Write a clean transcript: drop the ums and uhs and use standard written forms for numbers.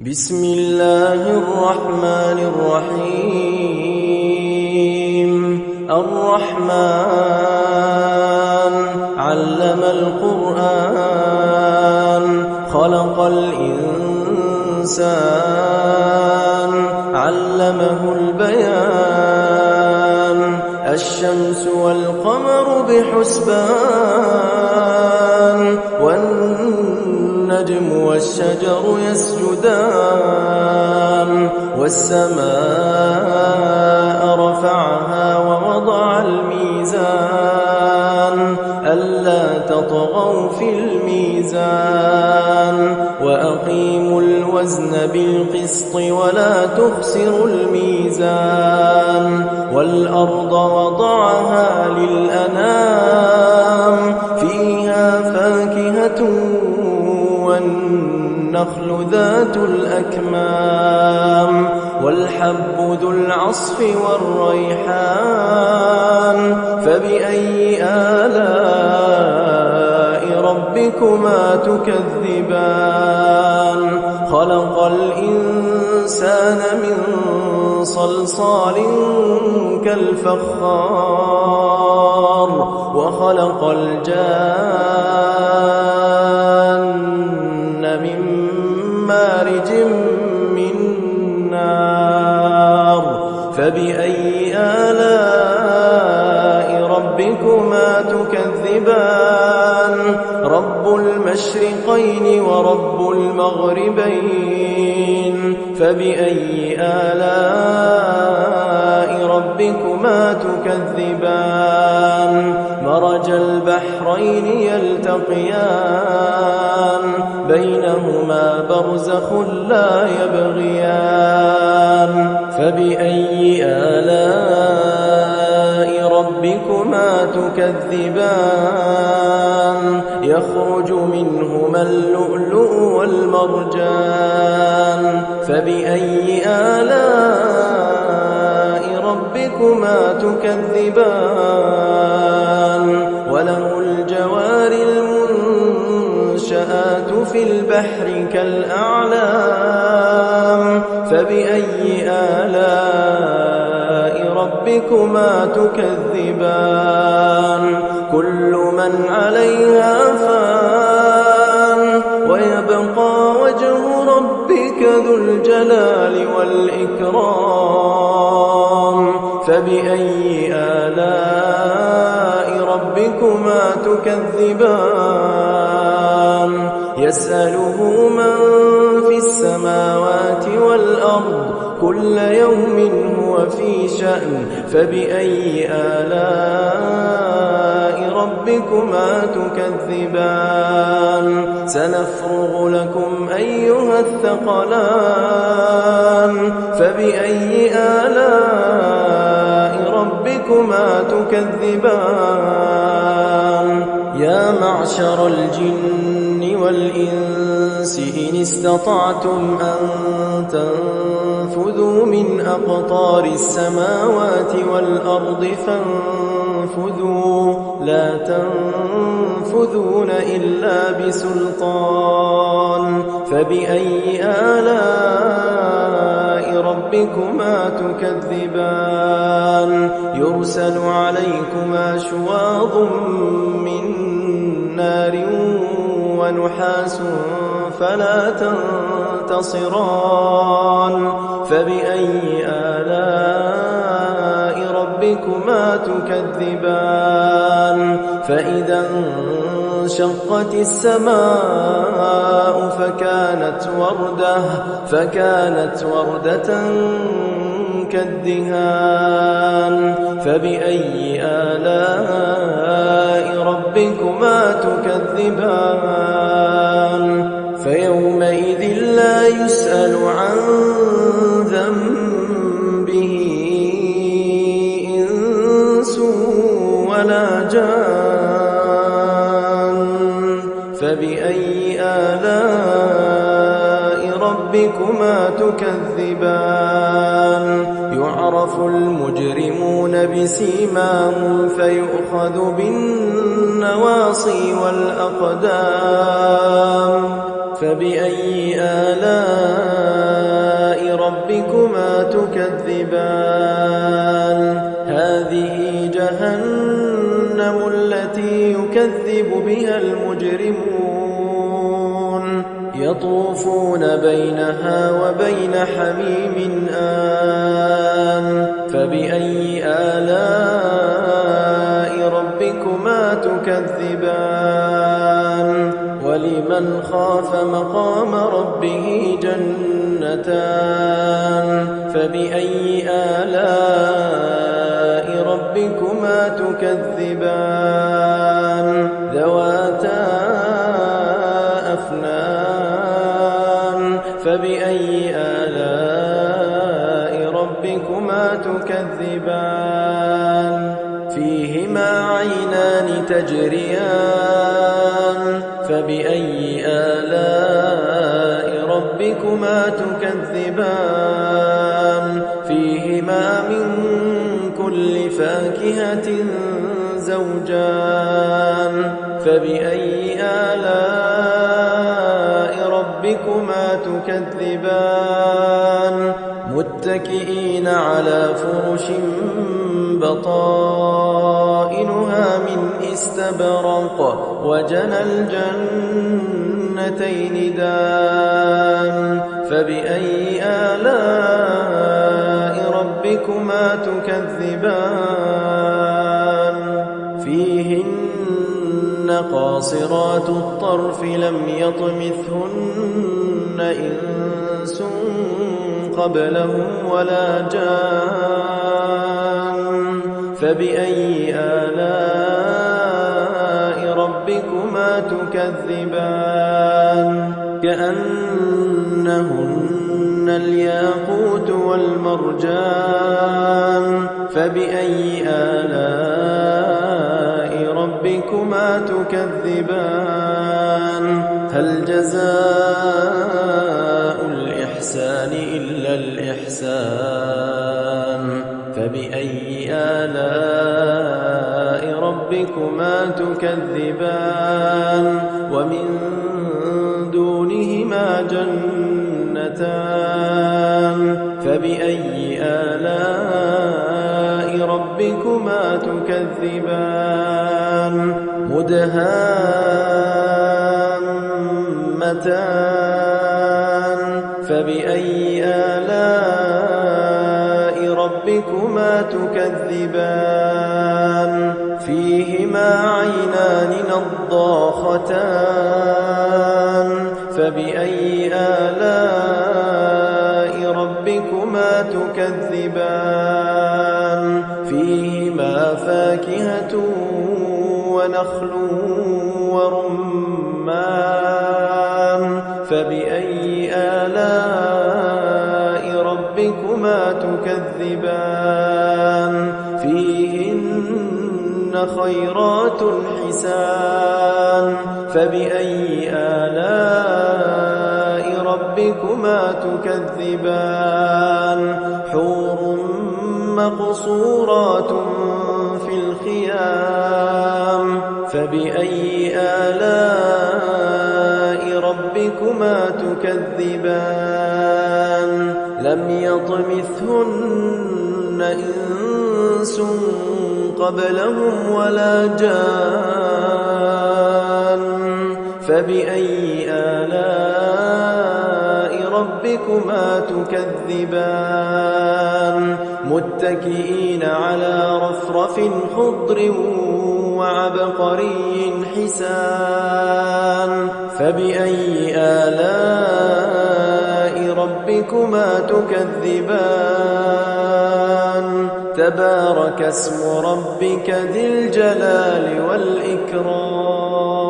بسم الله الرحمن الرحيم الرحمن علم القرآن خلق الإنسان علمه البيان الشمس والقمر بحسبان والنجم والشجر يسجدان والسماء رفعها ووضع الميزان ألا تطغوا في الميزان وأقيموا الوزن بالقسط ولا تخسروا الميزان والأرض وضعها للأنام فيها فاكهة والنخل ذات الأكمام والحب ذو العصف والريحان فبأي آلاء ربكما تكذبان خلق الإنسان من صلصال كالفخار وخلق الجان من مارج من نار فبأي آلاء ربكما تكذبان رب المشرقين ورب المغربين فبأي آلاء ربكما تكذبان مرج البحرين يلتقيان بينهما برزخ لا يبغيان فبأي آلاء ربكما تكذبان يخرج منهما اللؤلؤ والمرجان فبأي آلاء ربكما تكذبان وله الجوار المنشآت في البحر كالأعلام فبأي آلاء ربكما تكذبان كل من عليها فان ويبقى وجه ربك ذو الجلال والإكرام فبأي آلاء ربكما تكذبان يسأله من في السماوات والأرض كل يوم هو في شأن فبأي آلاء ربكما تكذبان سنفرغ لكم أيها الثقلان فبأي آلاء ربكما تكذبان يا معشر الجن والإنس إن استطعتم أن تنفذوا من أقطار السماوات والأرض فانفذوا لا تنفذون إلا بسلطان فبأي آلاء ربكما تكذبان يرسل عليكما شواظ من نار ونحاس فلا تنتصران فبأي آلاء ربكما تكذبان فإذا انشقت السماء فكانت وردة كالدهان فبأي آلاء ربكما تكذبان فيومئذ لا يسأل عن ذنبه إنس ولا جان فبأي آلاء ربكما تكذبان يعرف المجرمون بسيماهم فيؤخذ بالنواصي والأقدام فبأي آلاء ربكما تكذبان هذه جهنم التي يكذب بها المجرمون يطوفون بينها وبين حميم آن فبأي آلاء ربكما تكذبان ولمن خاف مقام ربه جنتان فبأي آلاء ربكما تكذبان ذواتا أفنان فبأي آلاء ربكما تكذبان فيهما عينان تجريان فبأي آلاء ربكما تكذبان فيهما من كل فاكهة زوجان فبأي آلاء ربكما تكذبان متكئين على فرش بطائنها من استبرق وجنى الجنتين دان فبأي آلاء ربكما تكذبان فيهن قاصرات الطرف لم يطمثهن إنس قبلهم ولا جان فبأي آلاء ربكما تكذبان كأنهن الياقوت والمرجان فبأي آلاء ربكما تكذبان هل جزاء الإحسان إلا الإحسان فبأي آلاء ربكما تكذبان ومن دونهما جنتان فبأي آلاء ربكما تكذبان مدهامتان فبأي آلاء ربكما تكذبان فيهما عينان نضاختان فبأي آلاء ربكما تكذبان فيهما فاكهة ونخل ورمان فبأي آلاء ربكما تكذبان فيهن خيرات حسان فبأي آلاء ربكما تكذبان حور مقصورات في الخيام فبأي آلاء ربكما تكذبان لم يطمثهن إنس قبلهم ولا جان فبأي آلاء ربكما تكذبان متكئين على رفرف خضر وعبقري حسان فبأي آلاء ربكما تكذبان تبارك اسم ربك ذي الجلال والإكرام